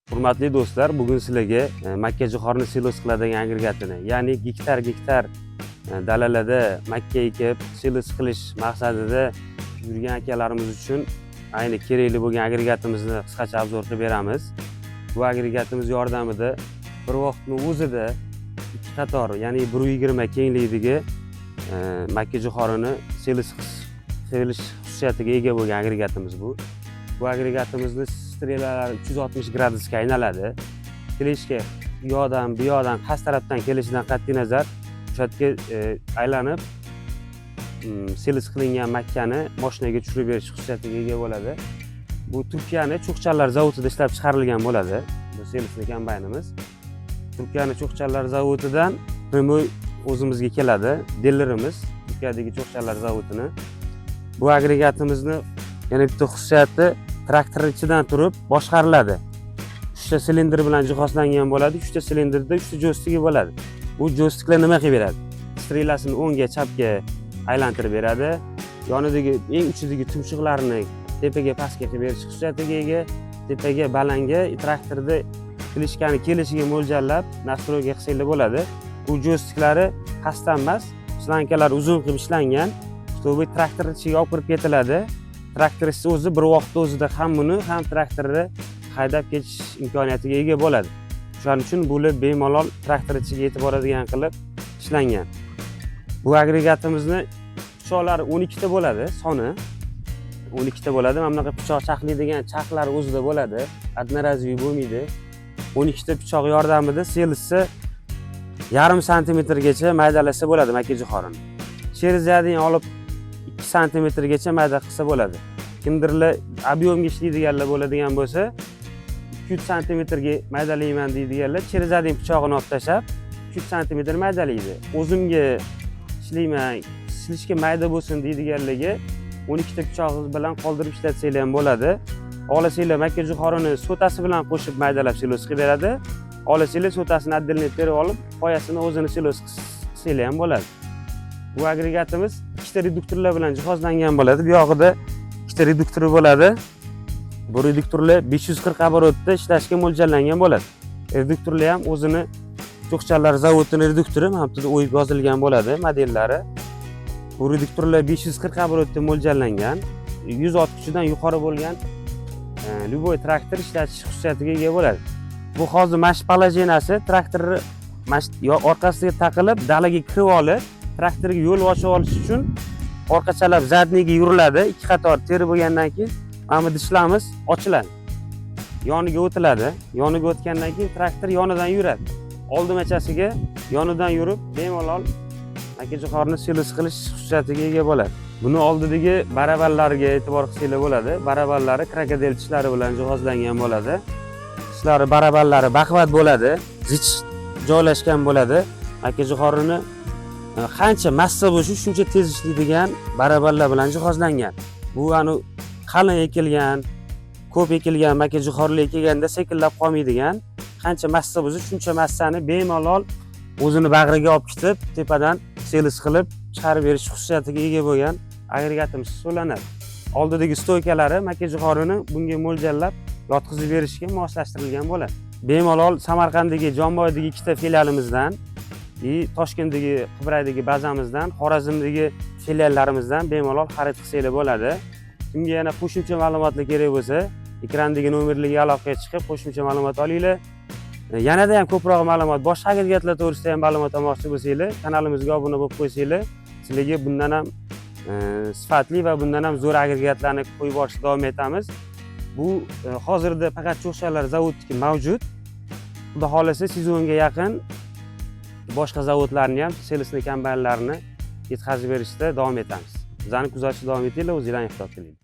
Hurmatli do'stlar, bugun sizlarga makkajo'xorini silos qiladigan agregatini, ya'ni gektar dalalarda makka ekib silos qilish maqsadida yurgan akalarimiz uchun ayni kerakli bo'lgan agregatimizni qisqacha obzor qilib beramiz. Bu agregatimiz yordamida bir vaqtning o'zida ikki qator, ya'ni 120 kenglikdagi makkajo'xorini silos qilish xususiyatiga ega bo'lgan agregatimiz bu. Bu agregatimizni strelalar 360 gradusga aynaladi. Kelishga u yoqdan bu yoqdan qaysi tarafdan kelishidan qat'iy nazar o'sha yerga aylanib silos qilingan makkani mashinaga tushirib berish xususiyatiga ega bo'ladi. Bu Turkiyani cho'qchanlar zavodida ishlab chiqarilgan bo'ladi. Bu silosli kombaynimiz Turkiyani cho'qchanlar zavodidan primoy o'zimizga keladi. Dilerimiz Turkiyadagi cho'qchanlar zavodini. Bu agregatimizni yana bitta xususiyati traktor ichidan turib boshqariladi. 3 ta silindr bilan jihozlangan bo'ladi. 3 ta silindrda 3 ta jo'stigi bo'ladi. Bu jo'stiklar nima qilib beradi? Strelasini o'ngga, chapga aylantirib beradi. Yonidagi eng uchidagi tumshuqlarni tepaga, pastga qilib berish xususiyatiga ega. Tepaga, balanga traktorda kelishgani kelishiga mo'ljallab nastroyga qilsanglar bo'ladi. Bu jo'stiklari qasddan emas, slankalar uzun qilib ishlangan. Bu traktor ichiga olib kirib ketiladi. Traktorist o'zi bir vaqtda o'zida ham buni ham traktorni haydab ketish imkoniyatiga ega bo'ladi. Shuning uchun bular bemalol traktor ichiga yetib boradigan qilib ishlangan. Bu agregatimizni pichoqlari 12 ta bo'ladi, soni 12 ta bo'ladi. Mana bunaqa pichoq chaqlaydigan chaqlar o'zida bo'ladi. Одноразовый bo'lmaydi. 12 ta pichoq yordamida selisi 0,5 santimetrgacha maydalasa bo'ladi makkajo'xorini. Cherizadini olib 2 santimetrgacha mayda qilsa bo'ladi. Kimdirlar объемga ishlaydiganlar bo'ladigan bo'lsa, 200 santimetrga maydalayman deydiganlar cherizadagi pichog'ini olib tashlab 200 santimetr maydalaydi. O'zimga ishlayman, silishga mayda bo'lsin deydiganlarga 12 ta pichog'ingiz bilan qoldirib ishlatsanglar ham bo'ladi. Xohlasanglar makkajo'xorini sotasi bilan qo'shib maydalab silos qilib beradi. Xohlasanglar sotasini отдельно terib olib, qoyasini o'zini silos qilsanglar ham bo'ladi. Bu agregatimiz ikkita reduktorlar bilan jihozlangan bo'ladi. Bu yog'ida ikkita reduktori bo'ladi. Bu reduktorlar 540 oborotda ishlashga mo'ljallangan bo'ladi. Reduktorlar ham o'zini cho'qchanlar zavodining reduktori, mana bu yerda o'yib yozilgan bo'ladi modellari. Bu reduktorlar 540 oborotda mo'ljallangan, 100 ot kuchidan yuqori bo'lgan любой traktor ishlatish xususiyatiga ega bo'ladi. Bu hozir mash palajenasi traktorni orqasiga taqilib, dalaga kirib olib, traktorga yo'l ochib olish uchun orqachalab zadniga yuriladi. Ikki qator teri bo'lgandan keyin mana bu dishlarimiz ochiladi. Yoniga o'tiladi. Yoniga o'tgandan keyin traktor yonidan yuradi. Oldimachasiga yonidan yurib, bemalol makkajo'xorini silos qilish xususiyatiga ega bo'ladi. Buni oldidagi baraballarga e'tibor qilsanglar bo'ladi. Baraballari krokodil tishlari bilan jihozlangan bo'ladi. Tishlari baraballari baquvvat bo'ladi. Zich joylashgan bo'ladi. Makkajo'xorini qancha massa bo'lsa shuncha tez ishlaydigan baraballar bilan jihozlangan. Bu qalin ekilgan, ko'p ekilgan makkajo'xorinlar ekilganda sekinlab qolmaydigan, qancha massa bo'lsa shuncha massani bemalol o'zini bag'riga olib ketib, tepadan silos qilib chiqarib berish xususiyatiga ega bo'lgan agregatimiz hisoblanadi. Oldidagi stoykalari makkajo'xorini bunga mo'ljallab yotqizib berishga moslashtirilgan bo'ladi. Bemalol Samarqanddagi Jonboydagi ikkita filialimizdan Toshkentdagi Qibraydagi bazamizdan, Xorazmdagi filiallarimizdan bemalol xarid qilsanglar bo'ladi. Kimga yana qo'shimcha ma'lumotlar kerak bo'lsa, ekrandagi nomerlarga aloqaga chiqib qo'shimcha ma'lumot olinglar. Yanada ham ko'proq ma'lumot, boshqa agregatlar to'g'risida ham ma'lumot olmoqchi bo'lsanglar, kanalimizga obuna bo'lib qo'ysanglar, sizlarga bundan ham sifatli va bundan ham zo'r agregatlarni qo'yib borishga davom etamiz. Bu hozirda faqat cho'qchanlar zavodniki mavjud. Xudo xolasa sezonga yaqin boshqa zavodlarni ham selosli kombaynlarni yetkazib berishda davom etamiz. Bizani kuzatishda davom etinglar, o'zingizlarga ehtiyot qiling.